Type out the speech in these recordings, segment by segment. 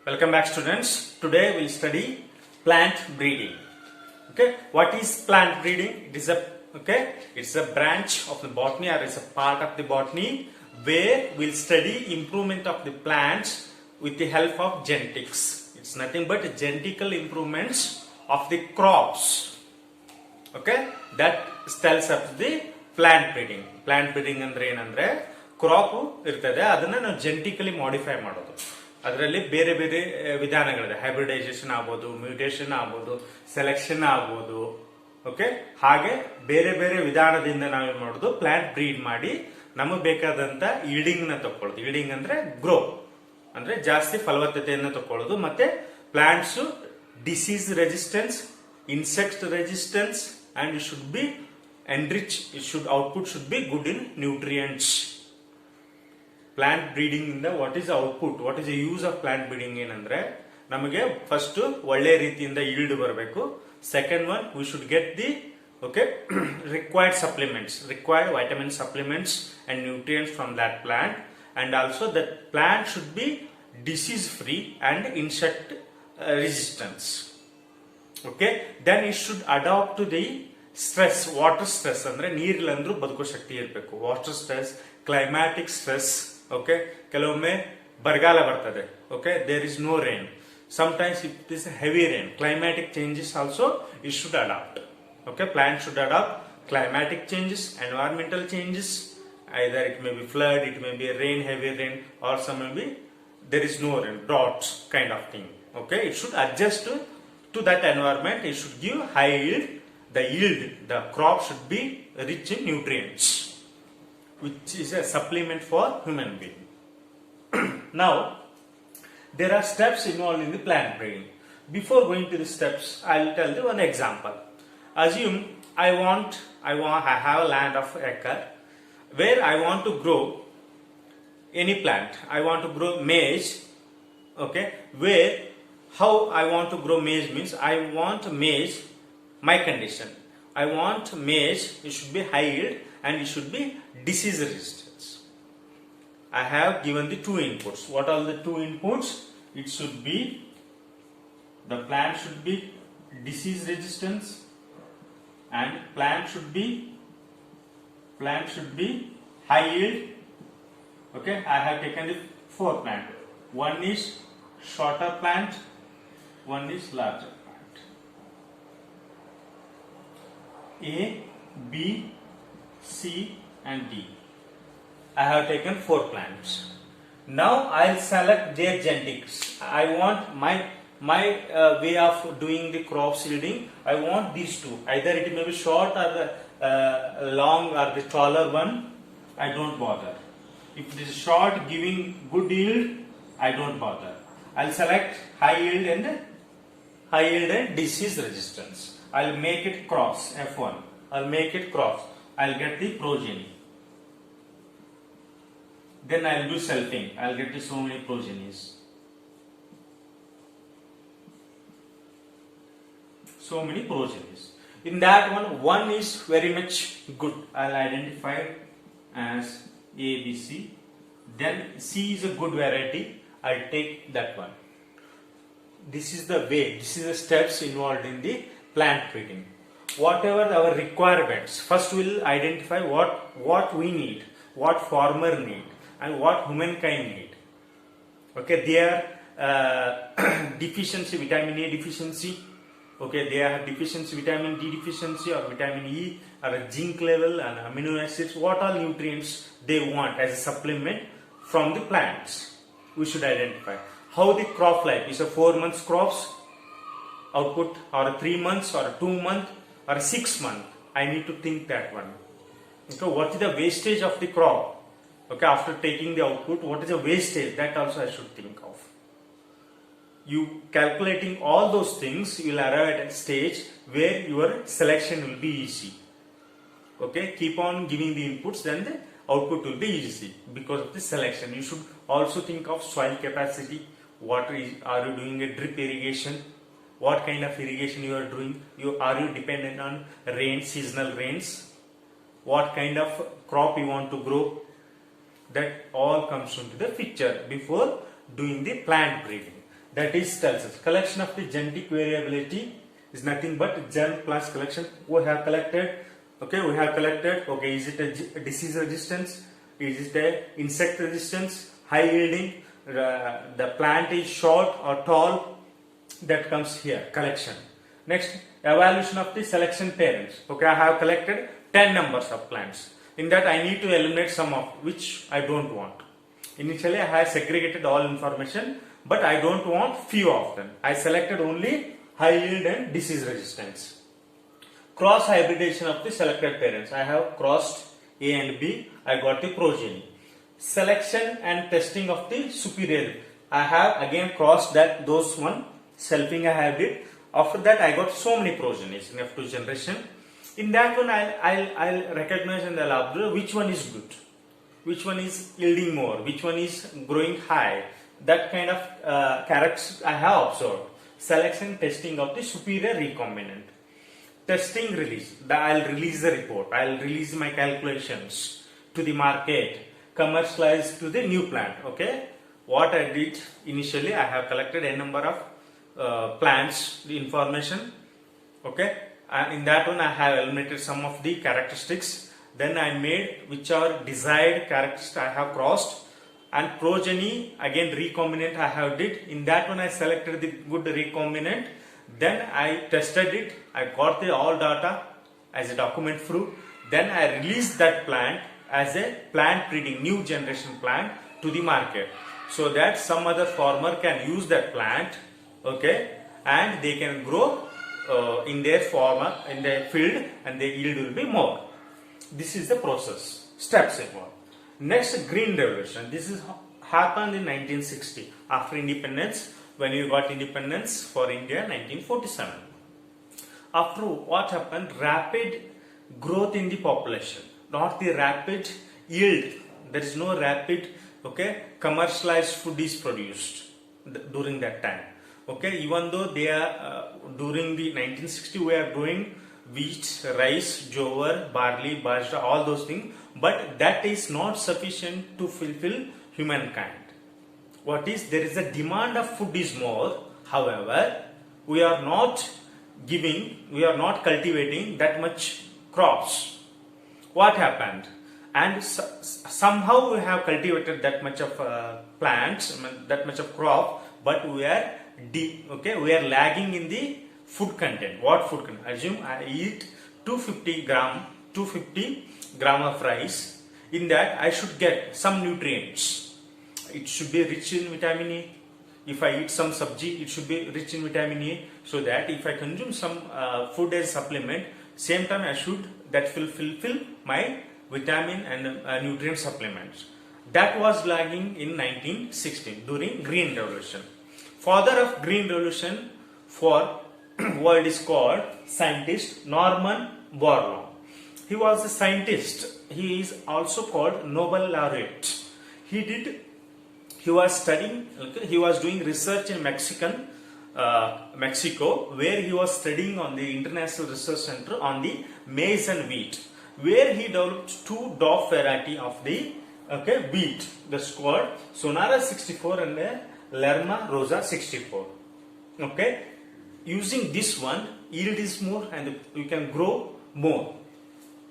Welcome back, students. Today we'll study plant breeding. Okay, what is plant breeding? It's a branch of the botany, or it's a part of the botany where we'll study improvement of the plants with the help of genetics. It's nothing but genetical improvements of the crops. Okay, that tells us the plant breeding. Plant breeding ಅಂದ್ರೆ ಏನಂದ್ರೆ crop ಇರ್ತದೆ, ಅದನ್ನ ನಾವು genetically modify ಮಾಡೋದು. ಅದರಲ್ಲಿ ಬೇರೆ ಬೇರೆ ವಿಧಾನಗಳಿದೆ. Hybridisation ಆಗ್ಬೋದು, ಮ್ಯೂಟೇಷನ್ ಆಗ್ಬೋದು, ಸೆಲೆಕ್ಷನ್ ಆಗ್ಬೋದು. ಓಕೆ, ಹಾಗೆ ಬೇರೆ ಬೇರೆ ವಿಧಾನದಿಂದ ನಾವೇನ್ ಮಾಡೋದು, ಪ್ಲಾಂಟ್ ಬ್ರೀಡ್ ಮಾಡಿ ನಮಗೆ ಬೇಕಾದಂತ ಈಲ್ಡಿಂಗ್ ನ ತಕೊಳ್ಳೋದು. ಈಲ್ಡಿಂಗ್ ಅಂದ್ರೆ ಗ್ರೋ ಅಂದ್ರೆ ಜಾಸ್ತಿ ಫಲವತ್ತತೆಯನ್ನು ತಕೊಳ್ಳೋದು. ಮತ್ತೆ plants disease resistance, insect resistance, and it should be enriched. Output should be good in nutrients. Plant breeding ಇಂದ what is the output, what is the use of plant breeding ಏನಂದ್ರೆ, ನಮಗೆ first ಒಳ್ಳೆ ರೀತಿಯಿಂದ yield ಬರಬೇಕು. Second one, we should get the required supplements, required vitamin supplements and nutrients from that plant, and also that plant should be disease free and insect resistance. Okay, then it should adapt to the stress, water stress ಅಂದ್ರೆ ನೀರಿಲ್ಲಂದ್ರೂ ಬದುಕೋ ಶಕ್ತಿ ಇರಬೇಕು. Water stress, climatic stress. Okay, ಕೆಲವೊಮ್ಮೆ ಬರಗಾಲ ಬರ್ತದೆ. Okay, there is no rain. sometimes it is heavy rain. Climatic changes also it should adapt. Okay, plant should adapt climatic changes, environmental changes. Either it may be flood, it may be rain, heavy rain, or some may be there is no rain, droughts kind of thing. Okay, it should adjust to that environment. It should give high yield. The crop should be rich in nutrients, which is a supplement for human being. Now, there are steps involved in the plant breeding. Before going to the steps, I will tell you one example. Assume I have a land of acre where I want to grow any plant. I want to grow maize. Okay, where how I want to grow maize means I want maize. My condition, I want maize, it should be high yield and it should be disease resistance. I have given the two inputs. What are the two inputs? It should be, the plant should be disease resistance, and plant should be high yield. Okay, I have taken the four plant. One is shorter plant, one is larger. A, B, C and D. I have taken four plants. Now I'll select their genetics. I want my way of doing the crop yielding. I want these two. Either it may be short or the long or the taller one. I don't bother. If it is short giving good yield, I don't bother. I'll select high yield and disease resistance. I'll make it cross F1. I'll make it cross. I'll get the progeny. Then I'll do selfing. I'll get so many progenies. So many progenies. In that one is very much good. I'll identify as A, B, C. Then C is a good variety. I'll take that one. This is the way. This is the steps involved in the plant breeding. Whatever our requirements, first we'll identify what we need, what farmer need, and what humankind need. Okay, their deficiency, vitamin A deficiency. Okay, they have deficiency, vitamin D deficiency, or vitamin E, or a zinc level, and amino acids. What all nutrients they want as a supplement from the plants, we should identify. How the crop life is a 4 months crops output, or a 3 months, or a 2 month, or a 6 month. I need to think that one. Okay, what is the wastage of the crop? Okay, after taking the output, what is the wastage? That also I should think of. You calculating all those things, you will arrive at a stage where your selection will be easy. Okay, keep on giving the inputs, then the output will be easy because of the selection. You should also think of soil capacity. Are you doing a drip irrigation? What kind of irrigation you are doing? Are you dependent on rain, seasonal rains? What kind of crop you want to grow? That all comes into the picture before doing the plant breeding. That is tells us collection of the genetic variability is nothing but germ plants collection. We have collected. Okay, is it a disease resistance? Is it a insect resistance? High yielding? The plant is short or tall? That comes here. Collection. Next, evaluation of the selection parents. Okay, I have collected 10 numbers of plants. In that, I need to eliminate some of which I don't want. Initially, I have segregated all information, but I don't want few of them. I selected only high yield and disease resistance. Cross hybridization of the selected parents. I have crossed A and B. I got the progeny. Selection and testing of the superior. I have again crossed those one. Selfing I have did. After that, I got so many progenies in F2 generation. In that one, I'll recognize and I'll observe which one is good, which one is yielding more, which one is growing high. That kind of characteristics I have observed. Selection testing of the superior recombinant. Testing release. I'll release the report. I'll release my calculations to the market. Commercialize to the new plant. Okay. What I did initially, I have collected a number of plants, the information. Okay. And in that one, I have eliminated some of the characteristics. Then I made which are desired characteristics I have crossed. And progeny, again recombinant I have did. In that one, I selected the good recombinant. Then I tested it. I got the all data as a document fruit. Then I released that plant as a plant breeding, new generation plant to the market, so that some other farmer can use that plant, okay, and they can grow in their field, and the yield will be more. This is the process, steps involved. Next, green revolution. This is happened in 1960 after independence, when you got independence for India 1947. After what happened? Rapid growth in the population, not the rapid yield. There is no rapid, okay, commercialized food is produced during that time. Okay, even though they are during the 1960 we are growing wheat, rice, jowar, barley, bajra, all those things, but that is not sufficient to fulfill humankind. What is, there is a demand of food is more, however we are not cultivating that much crops. What happened? And somehow we have cultivated that much of plants, that much of crop, but we are lagging in the food content. What food content? Assume I eat 250 gram of rice. In that I should get some nutrients. It should be rich in vitamin A. If I eat some sabji, it should be rich in vitamin A. So that if I consume some food as supplement, same time I should, that will fulfill my vitamin and nutrient supplements. That was lagging in 1916 during Green Revolution. Father of Green Revolution for world is called scientist Norman Borlaug. He was a scientist. He is also called Nobel laureate. He was studying. Okay, he was doing research in Mexico, where he was studying on the International Research Center on the maize and wheat, where he developed two dwarf variety of the wheat. That's called Sonara 64 and Lerma Rosa 64. Okay, using this one, yield is more and you can grow more.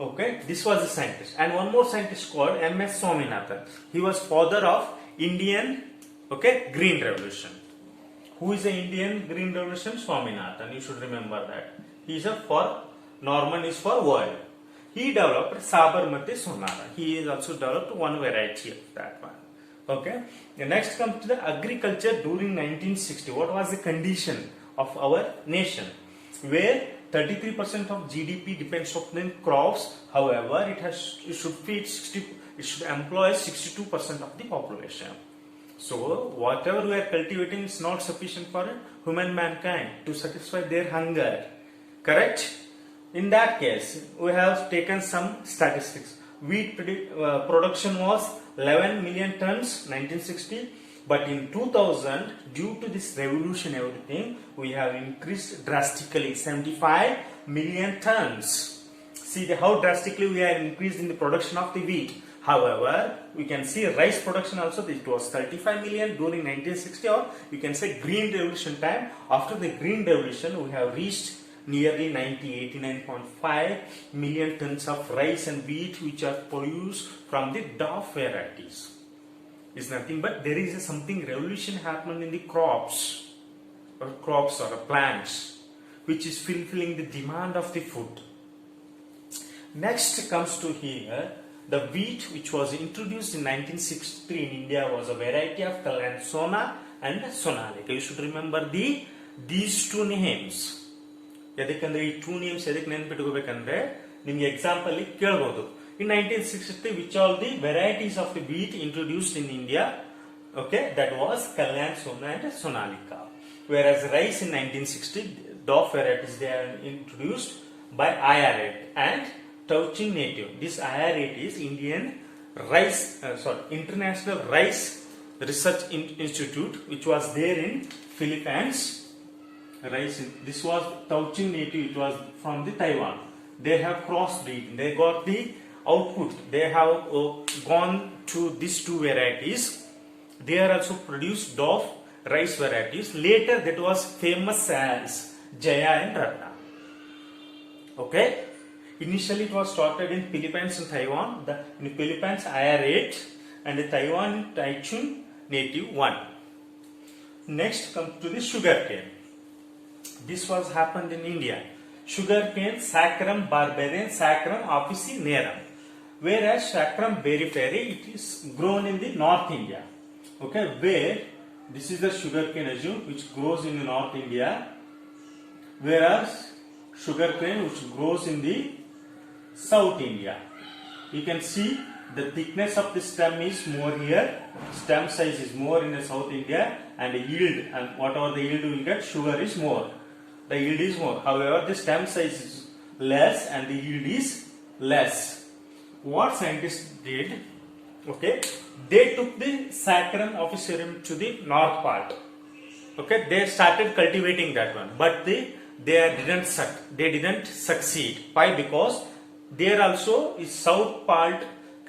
Okay, this was a scientist. And one more scientist called M.S. Swaminathan. He was father of Indian Green Revolution. Who is the Indian Green Revolution? Swaminathan. You should remember that. He is Norman is for world. He developed Sabarmati Sonara. He has also developed one variety of that one. Okay. The next comes to the agriculture during 1960. What was the condition of our nation? Where 33% of GDP depends upon crops. However, it should employ 62% of the population. So whatever we are cultivating is not sufficient for human mankind to satisfy their hunger. Correct? In that case, we have taken some statistics. Wheat production was 11 million tons 1960, but in 2000, due to this revolution everything, we have increased drastically 75 million tons. See how drastically we are increased in the production of the wheat. However, we can see rice production also, it was 35 million during 1960, or you can say green revolution time. After the green revolution, we have reached nearly 89.5 million tons of rice and wheat which are produced from the DOF varieties. It's nothing but there is something revolution happening in the crops or plants which is fulfilling the demand of the food. Next comes to here, the wheat which was introduced in 1963 in India was a variety of Kalan Sona and Sonalika. You should remember these two names. ಯಾಕಂದ್ರೆ ಈ two names ಎದಕ್ಕೆ ನೆನಪಿಟ್ಕೋಬೇಕಂದ್ರೆ ನಿಮ್ಗೆ example ಕೇಳಬಹುದು. In 1963, which all the varieties of the wheat introduced in India? Okay, that was Kalyan Sona and Sonalika. Whereas rice in 1960, DOF varieties they are introduced by IR8 and Touching Native. This IR8 is International Rice Research Institute, which was there in Philippines. This was Touching Native. It was from the Taiwan. They have crossbreed. They got the output. They have gone to these two varieties. They are also produced DOF rice varieties. Later, that was famous as Jaya and Ratna. Okay. Initially, it was started in Philippines and Taiwan. In the Philippines, IR8 and the Taiwan Taichung Native 1. Next, come to the sugarcane. This was happened in India. Sugarcane, Saccharum barbarum, Saccharum officinarum. Whereas Saccharum beriferi, it is grown in the North India. Okay, where this is the sugarcane assume which grows in the North India. Whereas sugarcane which grows in the South India. You can see the thickness of the stem is more here. Stem size is more in the South India, and the yield and whatever the yield will get, sugar is more. The yield is more. However, the stem size is less and the yield is less. What scientists did? Okay, they took the Saccharum officinarum to the north part. Okay, they started cultivating that one, but they didn't succeed. Why? Because there also is south part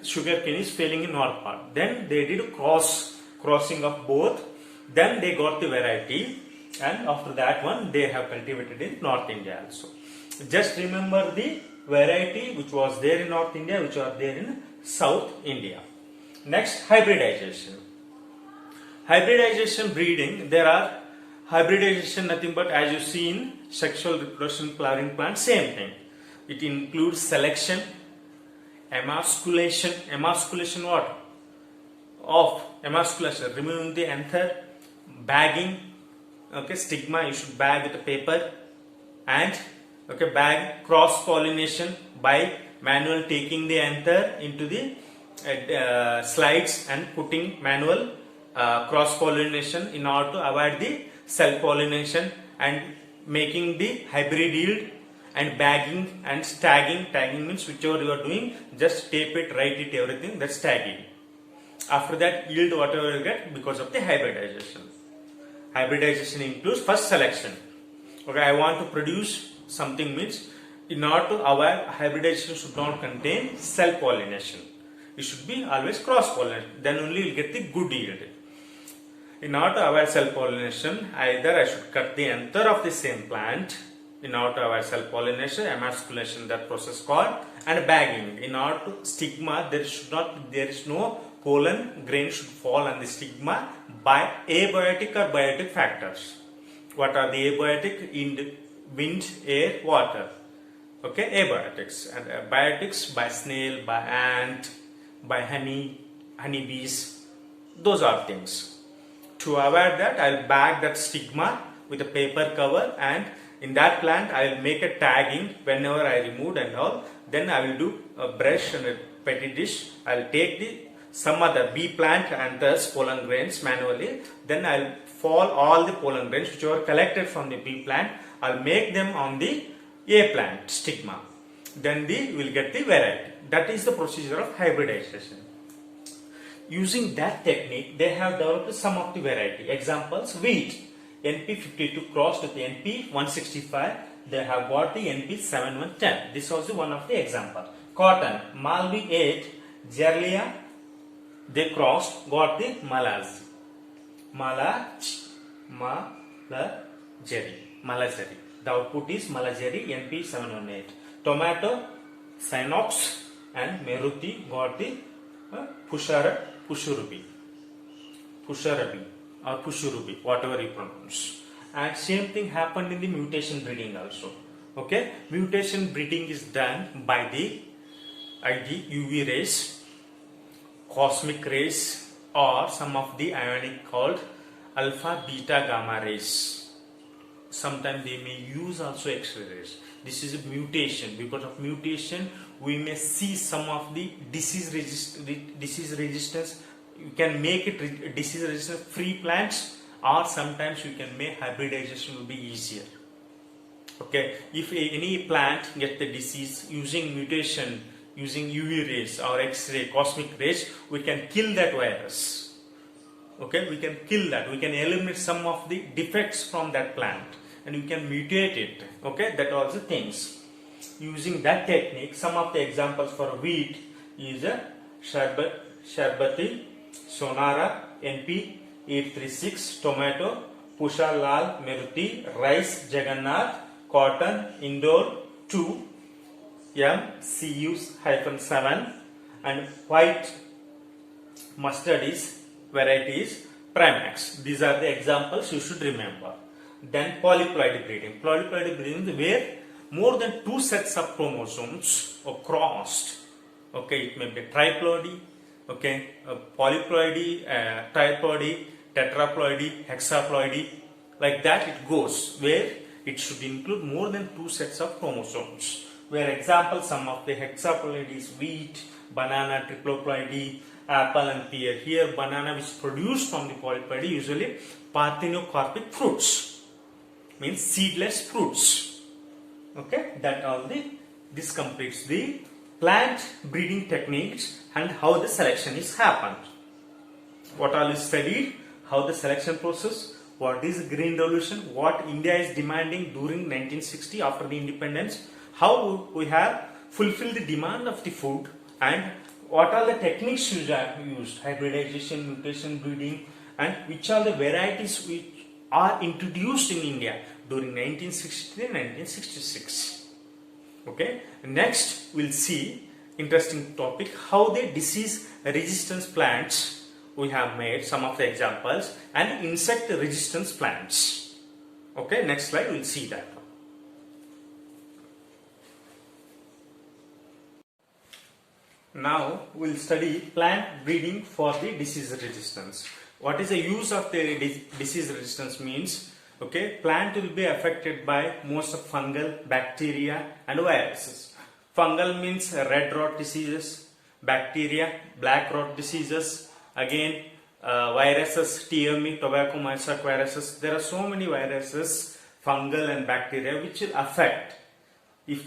sugarcane is failing in north part. Then they did crossing of both. Then they got the variety, and after that one they have cultivated in North India also. Just remember the variety which was there in North India, which are there in South India. Next, hybridization. Hybridization breeding. There are hybridization nothing but as you see in sexual reproduction flowering plant, same thing. It includes selection, emasculation. Emasculation what? Of emasculation, removing the anther, bagging. Okay, stigma you should bag with a paper, and okay, bag cross pollination by manual taking the anther into the slides and putting manual cross pollination in order to avoid the self pollination, and making the hybrid yield, and bagging and tagging. Tagging means whichever you are doing, just tape it, write it, everything, that's tagging. After that, yield whatever you get because of the hybridization. Hybridization includes first selection. Okay, I want to produce something means in order to avoid hybridization should not contain self pollination. It should be always cross pollination. Then only you will get the good yield. In order to avoid self pollination, either I should cut the anther of the same plant. In order to avoid self pollination, emasculation, that process called, and bagging. In order to stigma, there is no pollen grain should fall on the stigma by abiotic or biotic factors. What are the abiotic? In wind, air, water. Okay, abiotics. And biotics by snail, by ant, by honeybees. Those are things. To avoid that, I will bag that stigma with a paper cover, and in that plant I will make a tagging whenever I remove and all. Then I will do a brush and a petri dish. I will take some other bee plant and thus pollen grains manually. Then I will fall all the pollen grains which were collected from the bee plant. I will make them on the A plant stigma. Then we will get the variety. That is the procedure of hybridization. Using that technique, they have developed some of the variety. Examples: wheat, NP52 crossed with NP165. They have got the NP7110. This was one of the example. Cotton, Malvi 8 Gerlia, they crossed, got the Malaz. Malajeri. The output is Malajeri NP718. Tomato, Synox and Meruti got the Pushurubi or Pushurubi, whatever you pronounce. And same thing happened in the mutation breeding also. Okay, mutation breeding is done by the UV rays, cosmic rays, or some of the ionic called alpha, beta, gamma rays. Sometimes they may use also X-ray rays. This is a mutation. Because of mutation, we may see some of the disease resistance. You can make it disease resistant free plants, or sometimes you can make hybridization will be easier. Okay, if any plant get the disease using mutation, using UV rays or X-ray, cosmic rays, we can kill that virus. Okay, we can kill that. We can eliminate some of the defects from that plant, and we can mutate it. Okay, that are the things. Using that technique, some of the examples for wheat is a Sharbati, Sonara, NP 836, tomato, Pusha Lal, Meruti, rice, Jagannath, cotton, Indore 2, MCU-7, and white mustard is varieties Primax. These are the examples you should remember. Then polyploid breeding. Polyploid breeding is where more than 2 sets of chromosomes are crossed. Okay, it may be triploidy, okay, polyploidy, triploidy, tetraploidy, hexaploidy, like that it goes, where it should include more than 2 sets of chromosomes. Where example, some of the hexaploidy is wheat, banana, triploidy, apple and pear. Here banana is produced from the polyploidy, usually parthenocarpic fruits, means seedless fruits. Okay, that all this completes the plant breeding techniques and how the selection is happened. What all is studied, how the selection process, what is green revolution, what India is demanding during 1960 after the independence, how we have fulfilled the demand of the food, and what are the techniques used, hybridization, mutation breeding, and which are the varieties which are introduced in India during 1963 and 1966. Okay, next we'll see interesting topic, how the disease resistance plants we have made, some of the examples, and insect resistance plants. Okay, next slide we'll see that. Now we'll study plant breeding for the disease resistance. What is the use of the disease resistance means? Okay, plant will be affected by most of fungal, bacteria and viruses. Fungal means red rot diseases, bacteria, black rot diseases, again viruses, TME, tobacco mosaic viruses. There are so many viruses, fungal and bacteria, which will affect. If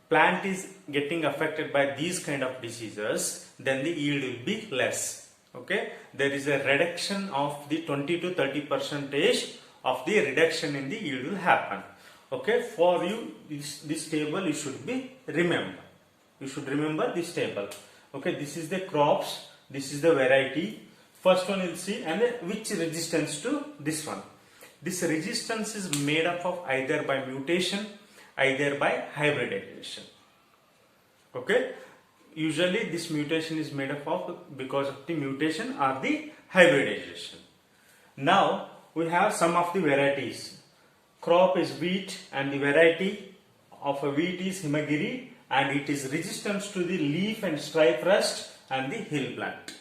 plant is getting affected by these kind of diseases, then the yield will be less. Okay, there is a reduction of the 20 to 30% of the reduction in the yield will happen. Okay, for you this table you should be remember. You should remember this table. Okay, this is the crops, this is the variety. First one you will see, and which resistance to this one. This resistance is made up of either by mutation, either by hybridization. Okay, usually this mutation is made up of because of the mutation or the hybridization. Now we have some of the varieties. Crop is wheat, and the variety of a wheat is Himagiri, and it is resistant to the leaf and stripe rust and the hill plant.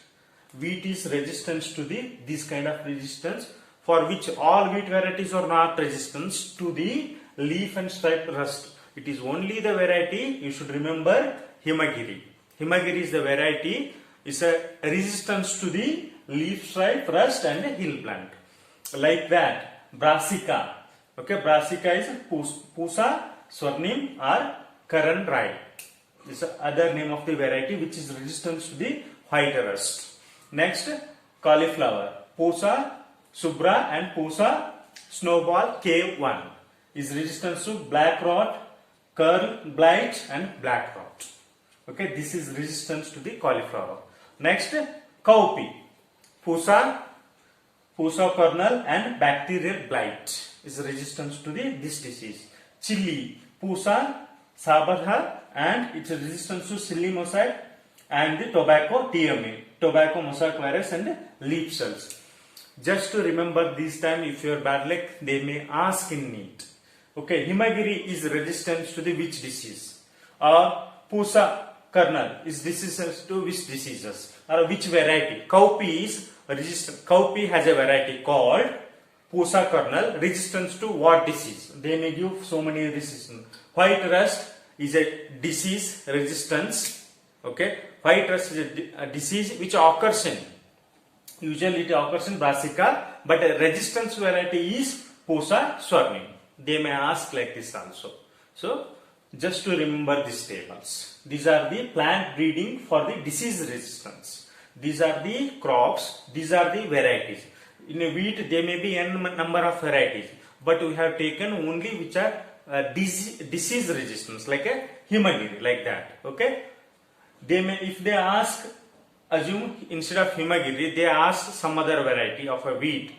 Wheat is resistant to this kind of resistance, for which all wheat varieties are not resistant to the leaf and stripe rust. It is only the variety, you should remember, Himagiri. Himagiri is the variety, is a resistance to the leaf stripe rust and the hill plant. Like that, Brassica. Okay, Brassica is Pusa, Swarnim or Karan Rai. This is other name of the variety which is resistant to the white rust. Next, cauliflower. Pusa, Subra and Pusa Snowball K1 is resistant to black rot, curl, blight and black rot. Okay, this is resistance to the cauliflower. Next, cowpea, pusa kernel and bacterial blight is resistance to this disease. Chili, pusa sabarha and its resistance to psyllium mosaic, and the tobacco TMA, tobacco mosaic virus and leaf cells. Just to remember this time, if you are bad luck, they may ask in NEET. Okay, himagiri is resistant to the which disease? Or pusa kernel is resistant to which diseases? Or which variety? Cowpea is resistant. Cowpea has a variety called pusa kernel, resistance to what disease? They may give so many resistance. White rust is a disease resistance. Okay, white rust is a disease which occurs in, usually it occurs in brassica, but a resistance variety is pusa swarming. They may ask like this also. So just to remember these tables. These are the plant breeding for the disease resistance. These are the crops. These are the varieties. In a wheat there may be n number of varieties, but we have taken only which are disease resistance, like a himagiri, like that. Okay. They may, if they ask, assume instead of himagiri they ask some other variety of a wheat,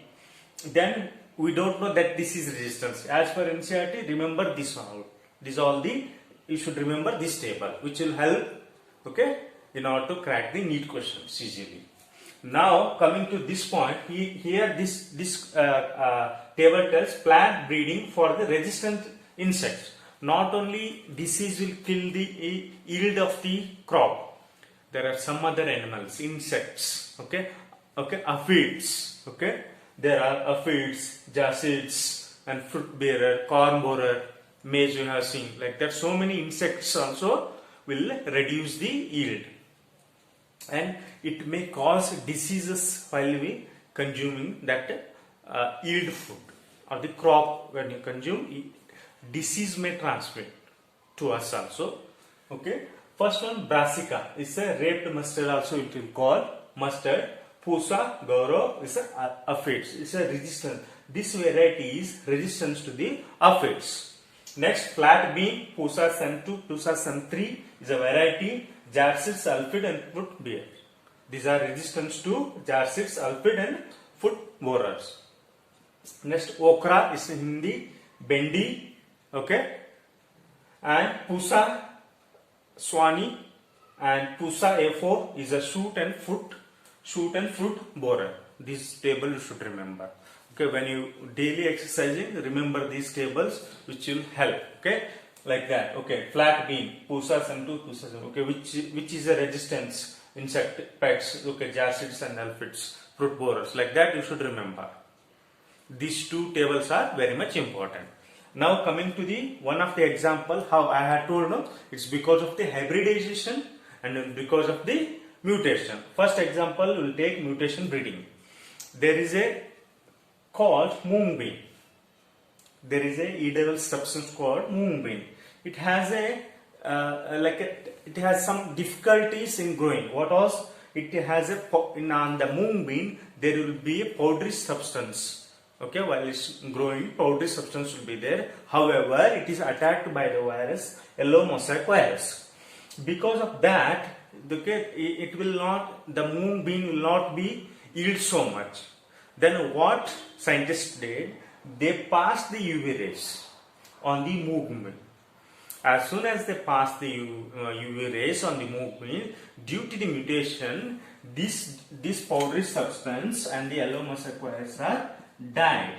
then we don't know that this is resistance. As per NCERT, remember this all. These all the, you should remember this table, which will help, okay, in order to crack the NEET questions easily. Now coming to this point, here this table tells plant breeding for the resistant insects. Not only disease will kill the yield of the crop, there are some other animals, insects, okay, aphids, okay. There are aphids, jacids and fruit bearer, corn borer, maize you have seen, like that. So many insects also will reduce the yield, and it may cause diseases while we consuming that yield food or the crop. When you consume, disease may transmit to us also. Okay. First one, brassica, is a raped mustard, also it will call mustard. Pusa gauro is a aphids, it's a resistant. This variety is resistance to the aphids. Next, flat bean, pusa sem2, pusa sem3 is a variety, jarsids, aphid and fruit bear. These are resistance to jarsids, aphid and fruit borers. Next, okra is in Hindi, bendi, okay, and pusa swani and pusa a4 is a shoot and fruit borer. This table you should remember. Okay, when you daily exercising, remember these tables which will help. Okay, like that. Okay, flat bean, pusa sem2, pusa sem. Okay, which is a resistance insect pests. Okay, jarsids and aphids, fruit borers. Like that you should remember. These two tables are very much important. Now coming to the one of the example, how I had told, no, it's because of the hybridization and because of the mutation. First example, we will take mutation breeding. There is a called mung bean. There is a edible substance called mung bean. It has a it has some difficulties in growing. What was it? Has a on the mung bean there will be a powdery substance. Okay, while it's growing, powdery substance will be there. However, it is attacked by the virus, yellow mosaic virus. Because of that, okay, it will not, the mung bean will not be yield so much. Then what scientists did, they passed the UV rays on the mung bean. As soon as they passed the UV rays on the mung bean, due to the mutation, this powdery substance and the yellow mosaic virus are died.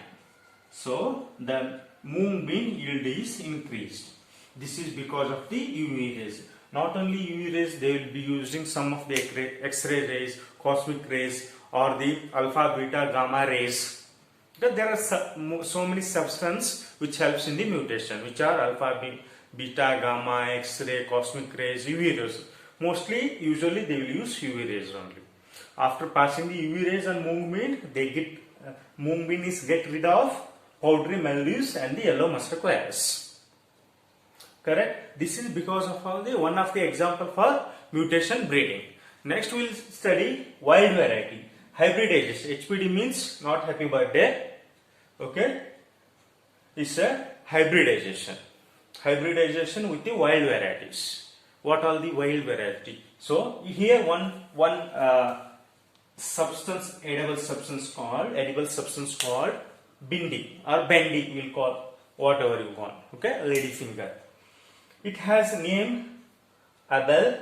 So the mung bean yield is increased. This is because of the UV rays. Not only UV rays, they will be using some of the X-ray rays, cosmic rays, or the alpha, beta, gamma rays. Because there are so many substances which helps in the mutation, which are alpha, beta, gamma, X-ray, cosmic rays, UV rays. Mostly, usually they will use UV rays only. After passing the UV rays on mung bean, they get mung bean is get rid of powdery mildews and the yellow mosaic virus. Correct? This is because of one of the example for mutation breeding. Next we will study wild variety. Hybridization. HBD means not happy birthday. Okay? It's a hybridization. Hybridization with the wild varieties. What are the wild variety? So here one substance, edible substance called bindi or bendi, we'll call whatever you want. Okay, lady finger. It has a name Abel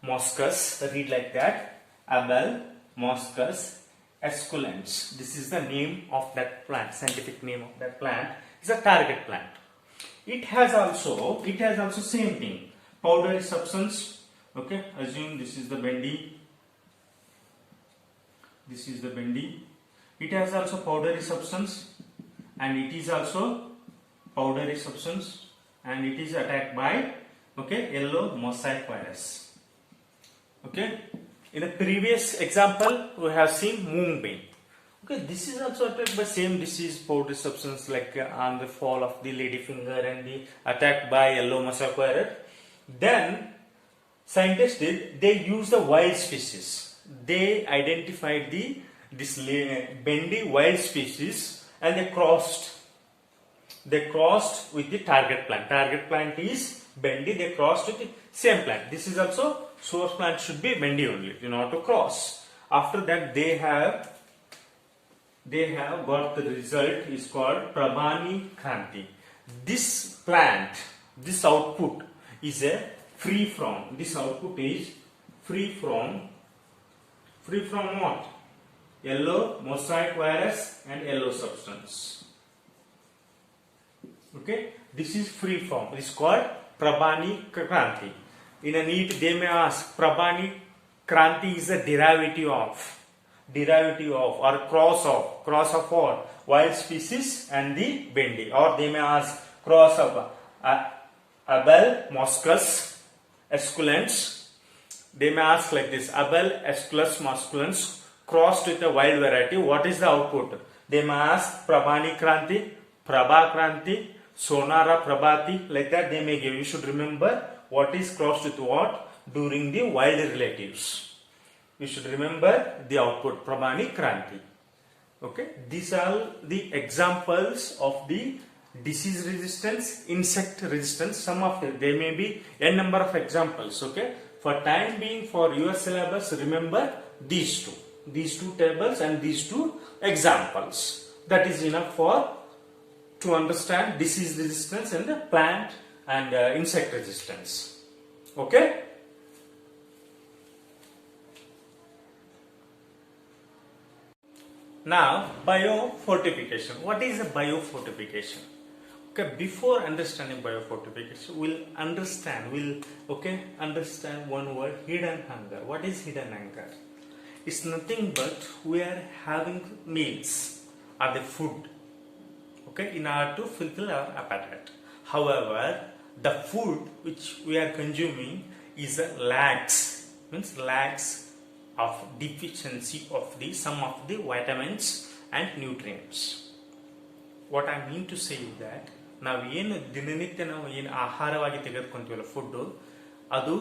moschus. Read like that. Abel moschus esculens. This is the name of that plant. Scientific name of that plant. It's a target plant. It has also same thing. Powdery substance. Okay, assume this is the bendi. This is the bendi. It has also powdery substance, and it is also powdery substance, and it is attacked by yellow mosaic virus. Okay, in a previous example we have seen moong bean. Okay, this is also attacked by same disease, powdery substance, like on the fall of the lady finger and the attacked by yellow mosaic virus. Then scientists they use the wild species. They identified this bendy wild species, and they crossed with the target plant. Target plant is bendy. They crossed with the same plant. This is also source plant should be bendy only, not to cross. After that, they have got the result is called Prabhani Kranti. This plant, this output is a free from. This output is free from what? Yellow mosaic virus and yellow substance. Okay, this is free from. This is called Prabhani Kranti. In a NEET, they may ask Prabhani Kranti is a derivative of or cross of what? Wild species and the bendi. Or they may ask cross of Abel moschus esculens. They may ask like this: Abel esculus masculans crossed with a wild variety. What is the output? They may ask Prabhani Kranti, Prabha Kranti, Sonara Prabhati. Like that they may give. You should remember what is crossed with what during the wild relatives. You should remember the output Prabhani Kranti. Okay, these are the examples of the disease resistance, insect resistance. Some of them, there may be n number of examples. Okay. For time being, for your syllabus, remember these two tables and these two examples. That is enough to understand disease resistance and the plant and insect resistance. Okay? Now, biofortification. What is a biofortification? Okay, before understanding biofortification, we'll understand one word: hidden hunger. What is hidden hunger? It's nothing but we are having meals or the food, okay, in order to fulfill our appetite. However, the food which we are consuming is lacks of deficiency of some of the vitamins and nutrients. What I mean to say is that ನಾವು ದಿನನಿತ್ಯ ನಾವು ಏನು ಆಹಾರವಾಗಿ ತೆಗೆದುಕೊಂತೀವಲ್ಲ food, ಅದು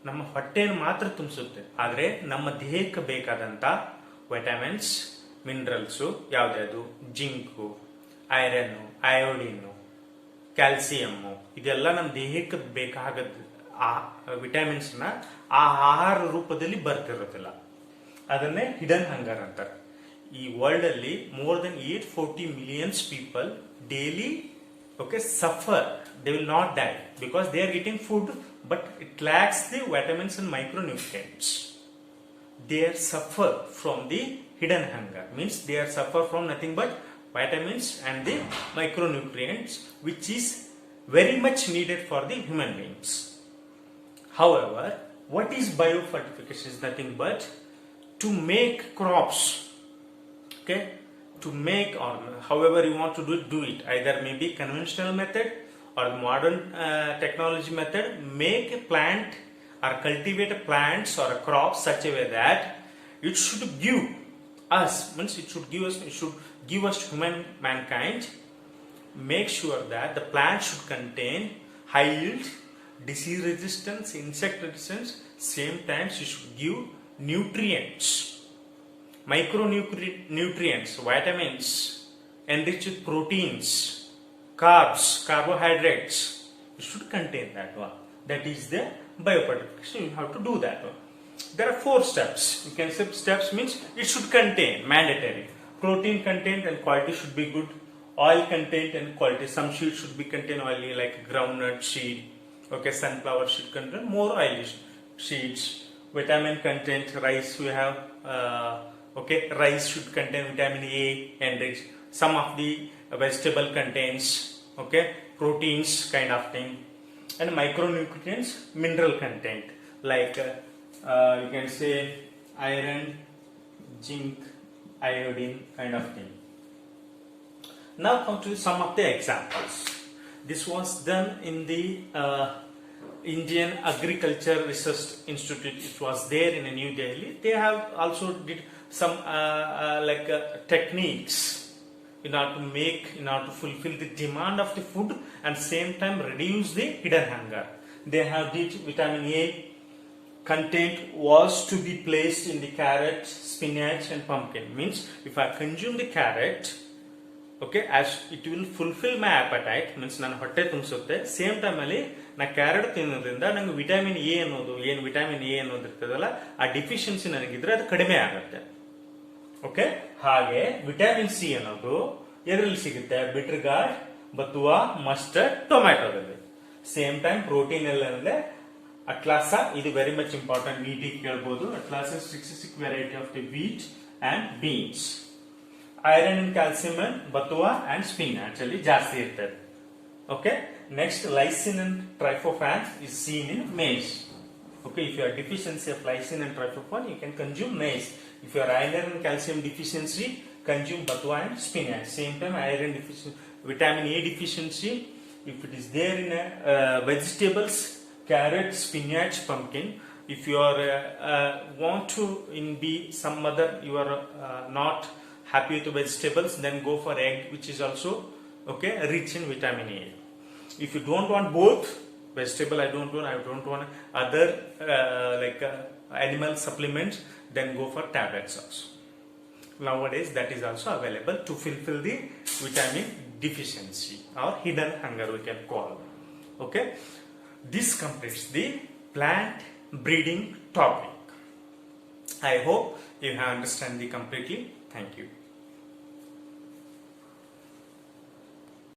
ನಮ್ಮ ಹೊಟ್ಟೆಯನ್ನು ಮಾತ್ರ ತುಂಬಿಸುತ್ತೆ. ಆದರೆ ನಮ್ಮ ದೇಹಕ್ಕೆ ಬೇಕಾದಂಥ ವಿಟಮಿನ್ಸ್, ಮಿನರಲ್ಸು ಯಾವುದ್ಯಾವುದು, ಜಿಂಕು, ಐರನ್ನು, ಅಯೋಡಿನು, ಕ್ಯಾಲ್ಸಿಯಮ್ಮು, ಇದೆಲ್ಲ ನಮ್ಮ ದೇಹಕ್ಕೆ ಬೇಕಾದ ವಿಟಮಿನ್ಸ್ನ ಆ ಆಹಾರ ರೂಪದಲ್ಲಿ ಬರ್ತಿರೋದಿಲ್ಲ. ಅದನ್ನೇ ಹಿಡನ್ ಹಂಗರ್ ಅಂತಾರೆ. ಈ ವರ್ಲ್ಡ್ ಅಲ್ಲಿ more than 840 million people daily suffer. They will not die because they are eating food but it lacks the vitamins and micronutrients. They suffer from the hidden hunger, means they suffer from nothing but vitamins and the micronutrients which is very much needed for the human beings. However, what is biofortification? Is nothing but to make crops, okay, to make, or however you want to do it, either maybe conventional method or modern technology method. Make a plant or cultivate plants or a crop such a way that it should give us, mankind, make sure that the plant should contain high yield, disease resistance, insect resistance. Same times it should give nutrients, micronutrients, vitamins, enriched with proteins, carbs, carbohydrates. It should contain that one. That is the biofortification. You have to do that one. There are 4 steps. You can say steps means it should contain mandatory protein content and quality should be good, oil content and quality. Some seed should be contain oily like groundnut seed. Okay, sunflower should contain more oily seeds. Vitamin content, rice we have. Okay, rice should contain vitamin A and rich. Some of the vegetable contains okay proteins kind of thing, and micronutrients, mineral content like you can say iron, zinc, iodine kind of thing. Now come to some of the examples. This was done in the Indian Agriculture Research Institute. It was there in New Delhi. They have also did some techniques in order to fulfill the demand of the food and same time reduce the hidden hunger. They have did vitamin A content was to be placed in the carrot, spinach and pumpkin. Means if I consume the carrot, okay, as it will fulfill my appetite, means ನಾನು ಹೊಟ್ಟೆ ತುಂಬಿಸುತ್ತೆ. Same time ಅಲ್ಲಿ ನಾ carrot ತಿನ್ನೋದ್ರಿಂದ ನಂಗೆ vitamin A ಅನ್ನೋದು vitamin A ಅನ್ನೋದು ಇರ್ತದಲ್ಲ ಆ ಡಿಫಿಷಿಯನ್ಸಿ ನನಗಿದ್ರೆ ಅದು ಕಡಿಮೆ ಆಗುತ್ತೆ. ಓಕೆ, ಹಾಗೆ ವಿಟಮಿನ್ ಸಿ ಅನ್ನೋದು ಎದ್ರಲ್ಲಿ ಸಿಗುತ್ತೆ? ಬಿಟರ್ ಗಾರ್ಡ್, ಬತುವಾ, ಮಸ್ಟರ್ಡ್, ಟೊಮ್ಯಾಟೋದಲ್ಲಿ. ಸೇಮ್ ಟೈಮ್ ಪ್ರೋಟೀನ್ ಎಲ್ಲ ಅಂದ್ರೆ ಅಟ್ಲಾಸ, ಇದು ವೆರಿ ಮಚ್ ಇಂಪಾರ್ಟೆಂಟ್. ವೀಟ್ ಕೇಳ್ಬೋದು. ಅಟ್ಲಾಸ 66 variety of the wheat and beans. Iron and calcium and batua and spinach ಅಲ್ಲಿ ಜಾಸ್ತಿ ಇರ್ತದೆ. Okay, next lysine and tryptophan is seen in maize. Okay, if you have deficiency of lysine and tryptophan, you can consume maize. If you have iron and calcium deficiency, consume batua and spinach. Same time iron deficiency, vitamin A deficiency, if it is there in vegetables, carrot, spinach, pumpkin. If you are want to be some other, you are not happy with vegetables, then go for egg, which is also okay rich in vitamin A. If you don't want both vegetable, I don't want other animal supplements, then go for tablets also. Nowadays that is also available to fulfill the vitamin deficiency or hidden hunger we can call. Okay, this completes the plant breeding topic. I hope you have understand the completely. Thank you.